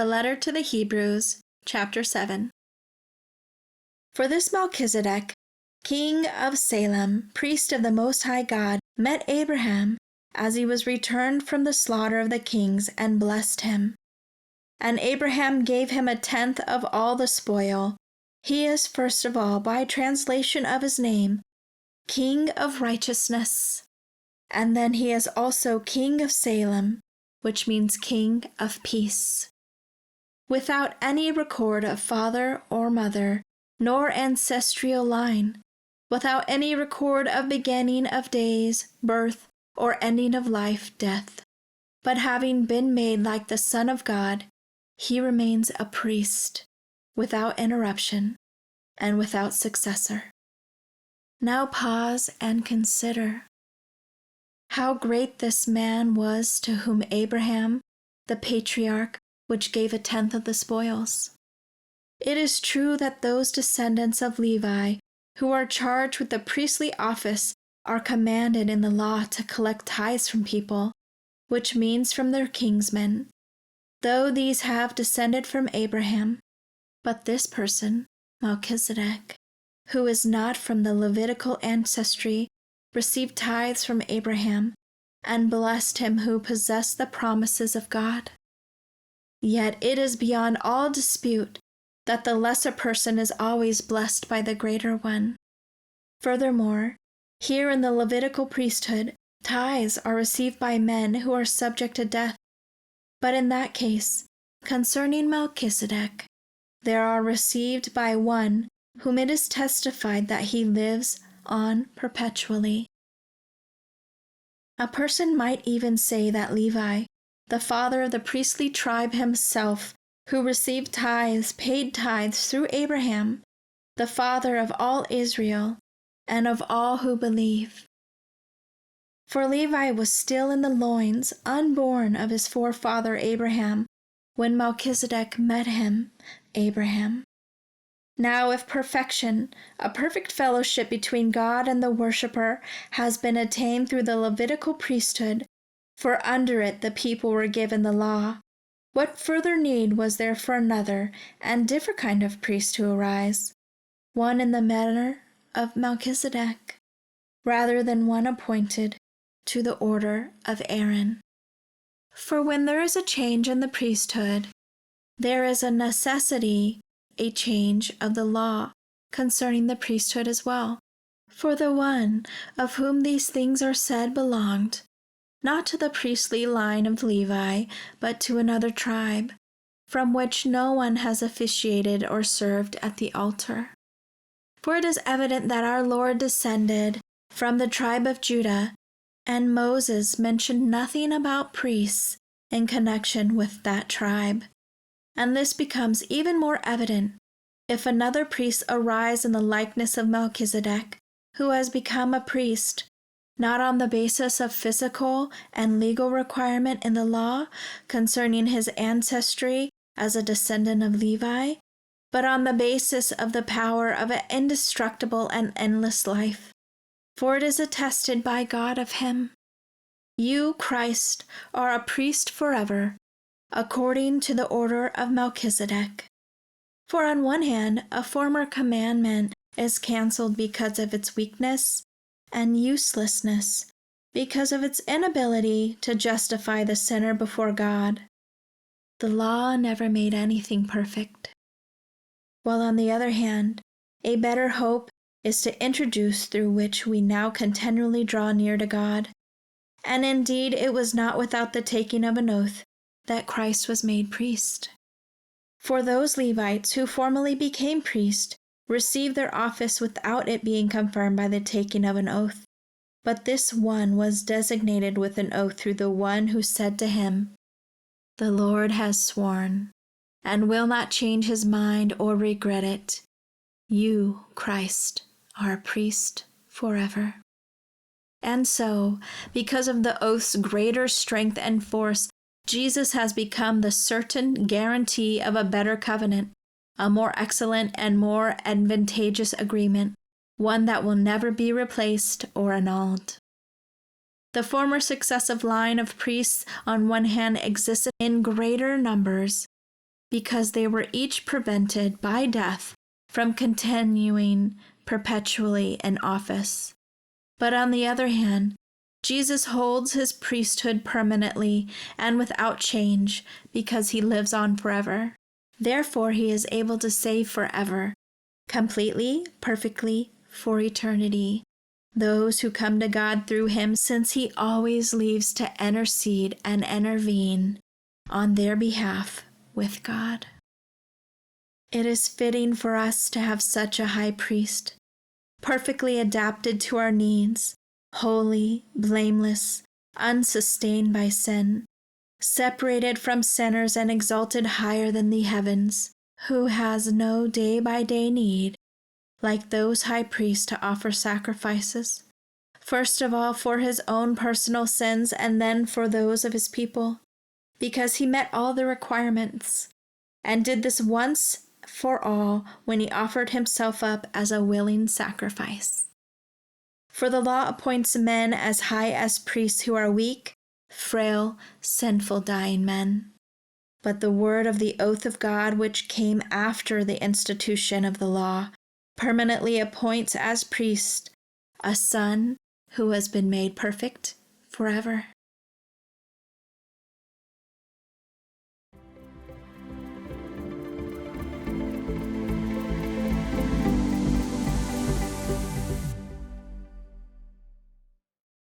The letter to the Hebrews, chapter 7. For this Melchizedek, king of Salem, priest of the Most High God, met Abraham as he was returned from the slaughter of the kings and blessed him. And Abraham gave him a tenth of all the spoil. He is first of all, by translation of his name, King of Righteousness. And then he is also King of Salem, which means King of Peace. Without any record of father or mother, nor ancestral line, without any record of beginning of days, birth, or ending of life, death, but having been made like the Son of God, he remains a priest, without interruption, and without successor. Now pause and consider how great this man was to whom Abraham, the patriarch, which gave a tenth of the spoils. It is true that those descendants of Levi who are charged with the priestly office are commanded in the law to collect tithes from people, which means from their kinsmen, though these have descended from Abraham. But this person, Melchizedek, who is not from the Levitical ancestry, received tithes from Abraham and blessed him who possessed the promises of God. Yet it is beyond all dispute that the lesser person is always blessed by the greater one. Furthermore, here in the Levitical priesthood, tithes are received by men who are subject to death. But in that case, concerning Melchizedek, they are received by one whom it is testified that he lives on perpetually. A person might even say that Levi, the father of the priestly tribe himself, who received tithes, paid tithes through Abraham, the father of all Israel, and of all who believe. For Levi was still in the loins, unborn of his forefather Abraham, when Melchizedek met him, Abraham. Now if perfection, a perfect fellowship between God and the worshipper, has been attained through the Levitical priesthood, for under it the people were given the law, what further need was there for another and different kind of priest to arise, one in the manner of Melchizedek, rather than one appointed to the order of Aaron? For when there is a change in the priesthood, there is a necessity, a change of the law concerning the priesthood as well. For the one of whom these things are said belonged not to the priestly line of Levi, but to another tribe, from which no one has officiated or served at the altar. For it is evident that our Lord descended from the tribe of Judah, and Moses mentioned nothing about priests in connection with that tribe. And this becomes even more evident if another priest arise in the likeness of Melchizedek, who has become a priest, not on the basis of physical and legal requirement in the law concerning his ancestry as a descendant of Levi, but on the basis of the power of an indestructible and endless life. For it is attested by God of him, "You, Christ, are a priest forever, according to the order of Melchizedek." For on one hand, a former commandment is cancelled because of its weakness and uselessness, because of its inability to justify the sinner before God. The law never made anything perfect. While on the other hand, a better hope is to introduce through which we now continually draw near to God. And indeed it was not without the taking of an oath that Christ was made priest. For those Levites who formerly became priests received their office without it being confirmed by the taking of an oath. But this one was designated with an oath through the one who said to him, "The Lord has sworn, and will not change his mind or regret it. You, Christ, are a priest forever." And so, because of the oath's greater strength and force, Jesus has become the certain guarantee of a better covenant, a more excellent and more advantageous agreement, one that will never be replaced or annulled. The former successive line of priests on one hand existed in greater numbers, because they were each prevented by death from continuing perpetually in office. But on the other hand, Jesus holds his priesthood permanently and without change because he lives on forever. Therefore, he is able to save forever, completely, perfectly, for eternity, those who come to God through him, since he always leaves to intercede and intervene on their behalf with God. It is fitting for us to have such a high priest, perfectly adapted to our needs, holy, blameless, unsustained by sin, separated from sinners and exalted higher than the heavens, who has no day-by-day need, like those high priests, to offer sacrifices, first of all for his own personal sins and then for those of his people, because he met all the requirements and did this once for all when he offered himself up as a willing sacrifice. For the law appoints men as high as priests who are weak, frail, sinful, dying men. But the word of the oath of God, which came after the institution of the law, permanently appoints as priest a son who has been made perfect forever.